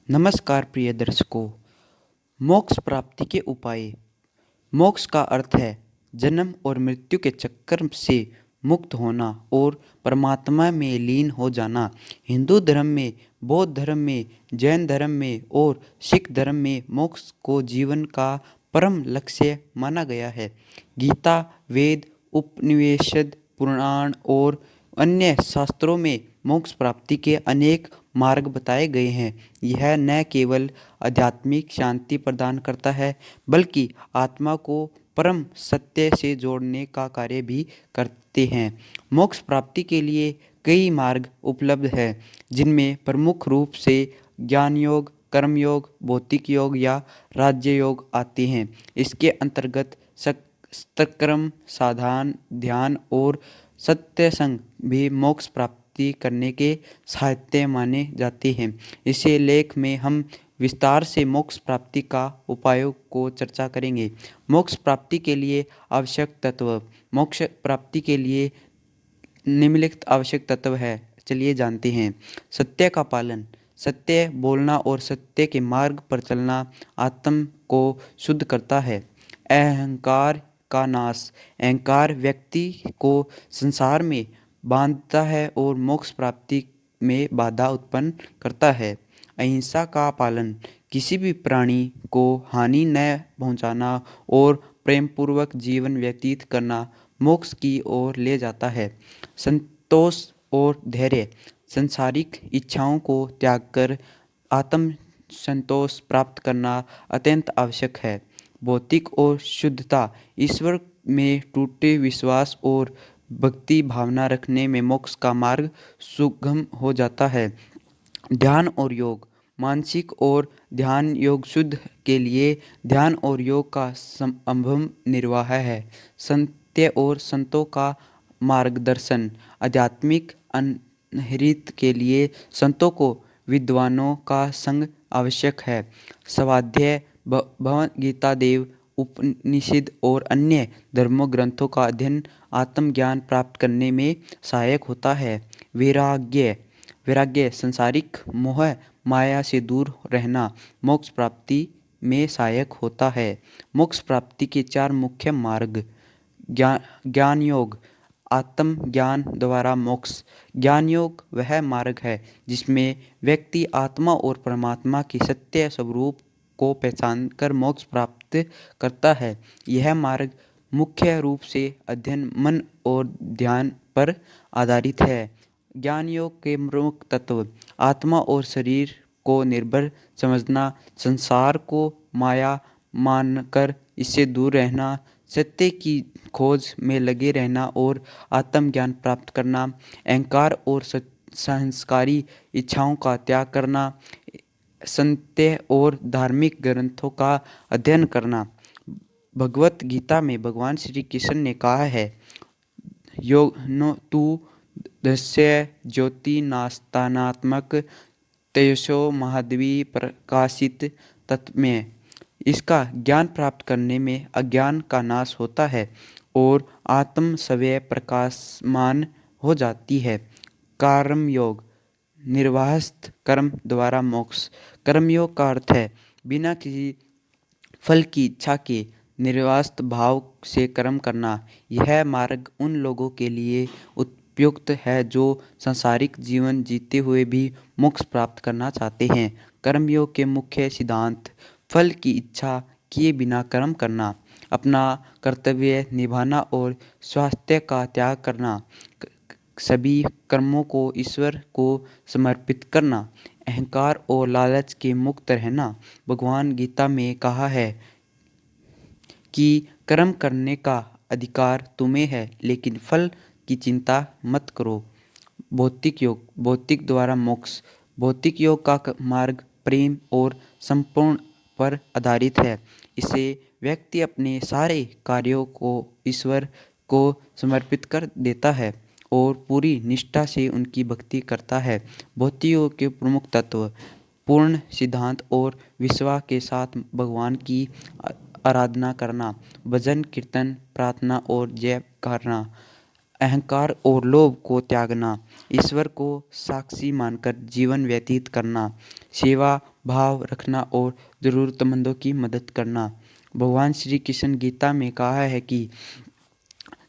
नमस्कार प्रिय दर्शकों। मोक्ष प्राप्ति के उपाय। मोक्ष का अर्थ है जन्म और मृत्यु के चक्कर से मुक्त होना और परमात्मा में लीन हो जाना। हिंदू धर्म में, बौद्ध धर्म में, जैन धर्म में और सिख धर्म में मोक्ष को जीवन का परम लक्ष्य माना गया है। गीता, वेद, उपनिषद, पुराण और अन्य शास्त्रों में मोक्ष प्राप्ति के अनेक मार्ग बताए गए हैं। यह न केवल आध्यात्मिक शांति प्रदान करता है बल्कि आत्मा को परम सत्य से जोड़ने का कार्य भी करते हैं। मोक्ष प्राप्ति के लिए कई मार्ग उपलब्ध हैं, जिनमें प्रमुख रूप से ज्ञान योग, कर्म योग, भौतिक योग या राज्य योग आते हैं। इसके अंतर्गत सत्कर्म, साधन, ध्यान और सत्संग भी मोक्ष प्राप्ति करने के साहित्य माने जाते हैं। इसे लेख में हम विस्तार से मोक्ष प्राप्ति का उपायों को चर्चा करेंगे। मोक्ष प्राप्ति के लिए आवश्यक तत्व। मोक्ष प्राप्ति के लिए निम्नलिखित आवश्यक तत्व है, चलिए जानते हैं। सत्य का पालन। सत्य बोलना और सत्य के मार्ग पर चलना आत्म को शुद्ध करता है। अहंकार का नाश। अहंकार व्यक्ति को संसार में बांधता है और मोक्ष प्राप्ति में बाधा उत्पन्न करता है। अहिंसा का पालन। किसी भी प्राणी को हानि न पहुंचाना और प्रेम पूर्वक जीवन व्यतीत करना मोक्ष की ओर ले जाता है। संतोष और धैर्य। संसारिक इच्छाओं को त्याग कर आत्म संतोष प्राप्त करना अत्यंत आवश्यक है। भौतिक और शुद्धता। ईश्वर में टूटे विश्वास और भक्ति भावना रखने में मोक्ष का मार्ग सुगम हो जाता है। ध्यान और योग। मानसिक और ध्यान योग शुद्ध के लिए ध्यान और योग का संभव निर्वाह है। सत्य और संतों का मार्गदर्शन। आध्यात्मिक अनहरित के लिए संतों को विद्वानों का संग आवश्यक है। स्वाध्याय। भगवद गीता, देव उपनिषद और अन्य धर्मों ग्रंथों का अध्ययन आत्मज्ञान प्राप्त करने में सहायक होता है। वैराग्य। वैराग्य संसारिक मोह माया से दूर रहना मोक्ष प्राप्ति में सहायक होता है। मोक्ष प्राप्ति के 4 मुख्य मार्ग। ज्ञान योग। आत्म ज्ञान द्वारा मोक्ष। ज्ञान योग वह मार्ग है जिसमें व्यक्ति आत्मा और परमात्मा के सत्य स्वरूप को पहचान कर मोक्ष प्राप्त करता है। यह मार्ग मुख्य रूप से अध्ययन, मन और ध्यान पर आधारित है। ज्ञान योग के प्रमुख तत्व। आत्मा और शरीर को निर्भर समझना, संसार को माया मानकर इससे दूर रहना, सत्य की खोज में लगे रहना और आत्मज्ञान प्राप्त करना, अहंकार और संस्कारी इच्छाओं का त्याग करना, सत्य और धार्मिक ग्रंथों का अध्ययन करना। भगवत गीता में भगवान श्री कृष्ण ने कहा है, योग नो तू दस्य ज्योति नास्तानात्मक तेजसो महाद्वी प्रकाशित तत्व। इसका ज्ञान प्राप्त करने में अज्ञान का नाश होता है और आत्म स्वयं प्रकाशमान हो जाती है। कर्मयोग। निर्वाहस्थ कर्म द्वारा मोक्ष। कर्मयोग का अर्थ है बिना किसी फल की इच्छा के निर्वास्त भाव से कर्म करना। यह मार्ग उन लोगों के लिए उपयुक्त है जो सांसारिक जीवन जीते हुए भी मोक्ष प्राप्त करना चाहते हैं। कर्मयोग के मुख्य सिद्धांत। फल की इच्छा किए बिना कर्म करना, अपना कर्तव्य निभाना और स्वास्थ्य का त्याग करना, सभी कर्मों को ईश्वर को समर्पित करना, अहंकार और लालच के मुक्त रहना। भगवान गीता में कहा है कि कर्म करने का अधिकार तुम्हें है, लेकिन फल की चिंता मत करो। भौतिक योग। भौतिक द्वारा मोक्ष। भौतिक योग का मार्ग प्रेम और संपूर्ण पर आधारित है। इसे व्यक्ति अपने सारे कार्यों को ईश्वर को समर्पित कर देता है और पूरी निष्ठा से उनकी भक्ति करता है। भौतिक योग के प्रमुख तत्व। पूर्ण सिद्धांत और विश्वास के साथ भगवान की आराधना करना, भजन कीर्तन प्रार्थना और जय करना, अहंकार और लोभ को त्यागना, ईश्वर को साक्षी मानकर जीवन व्यतीत करना, सेवा भाव रखना और ज़रूरतमंदों की मदद करना। भगवान श्री कृष्ण गीता में कहा है कि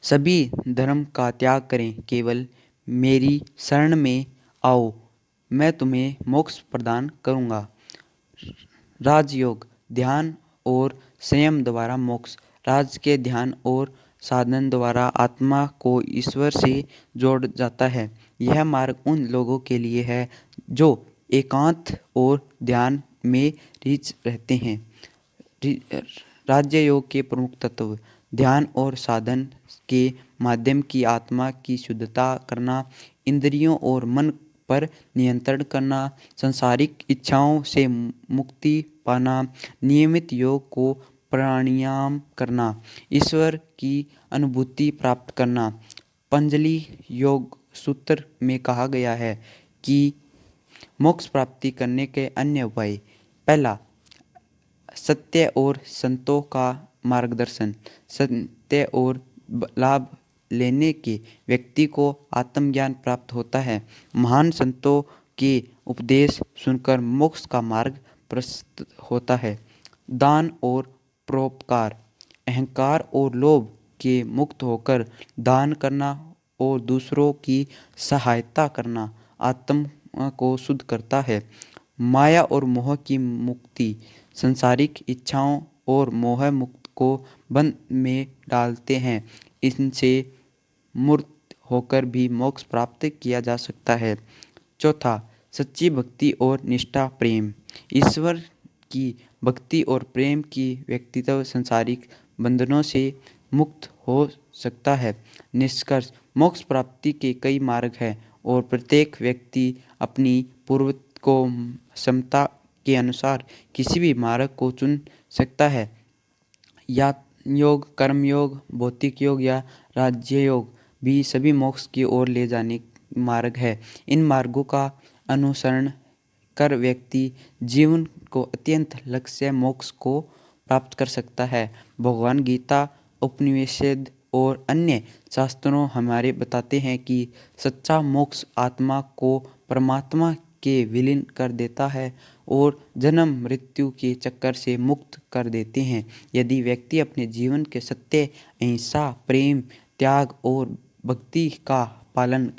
सभी धर्म का त्याग करें, केवल मेरी शरण में आओ, मैं तुम्हें मोक्ष प्रदान करूँगा। राजयोग ध्यान और संयम द्वारा मोक्ष। राज के ध्यान और साधन द्वारा आत्मा को ईश्वर से जोड़ जाता है। यह मार्ग उन लोगों के लिए है जो एकांत और ध्यान में रीझ रहते हैं। राज्य योग के प्रमुख तत्व। ध्यान और साधन के माध्यम की आत्मा की शुद्धता करना, इंद्रियों और मन पर नियंत्रण करना, सांसारिक इच्छाओं से मुक्ति पाना, नियमित योग को प्राणायाम करना, ईश्वर की अनुभूति प्राप्त करना। पंजलि योग सूत्र में कहा गया है कि मोक्ष प्राप्ति करने के अन्य उपाय। पहला, सत्य और संतों का मार्गदर्शन। सत्य और लाभ लेने के व्यक्ति को आत्मज्ञान प्राप्त होता है। महान संतों के उपदेश सुनकर मोक्ष का मार्ग प्रशस्त होता है। दान और परोपकार। अहंकार और लोभ के मुक्त होकर दान करना और दूसरों की सहायता करना आत्मा को शुद्ध करता है। माया और मोह की मुक्ति। संसारिक इच्छाओं और मोह मुक्त को बंध में डालते हैं। इनसे मुक्त होकर भी मोक्ष प्राप्त किया जा सकता है। चौथा, सच्ची भक्ति और निष्ठा प्रेम। ईश्वर की भक्ति और प्रेम की व्यक्तित्व संसारिक बंधनों से मुक्त हो सकता है। निष्कर्ष, मोक्ष प्राप्ति के कई मार्ग हैं और प्रत्येक व्यक्ति अपनी पूर्व को क्षमता के अनुसार किसी भी मार्ग को चुन सकता है। या योग, कर्म योग, भौतिक योग या राज्य योग भी सभी मोक्ष की ओर ले जाने मार्ग है। इन मार्गों का अनुसरण कर व्यक्ति जीवन को अत्यंत लक्ष्य मोक्ष को प्राप्त कर सकता है। भगवान गीता, उपनिषद और अन्य शास्त्रों हमारे बताते हैं कि सच्चा मोक्ष आत्मा को परमात्मा के विलीन कर देता है और जन्म मृत्यु के चक्कर से मुक्त कर देते हैं। यदि व्यक्ति अपने जीवन के सत्य, अहिंसा, प्रेम, त्याग और भक्ति का पालन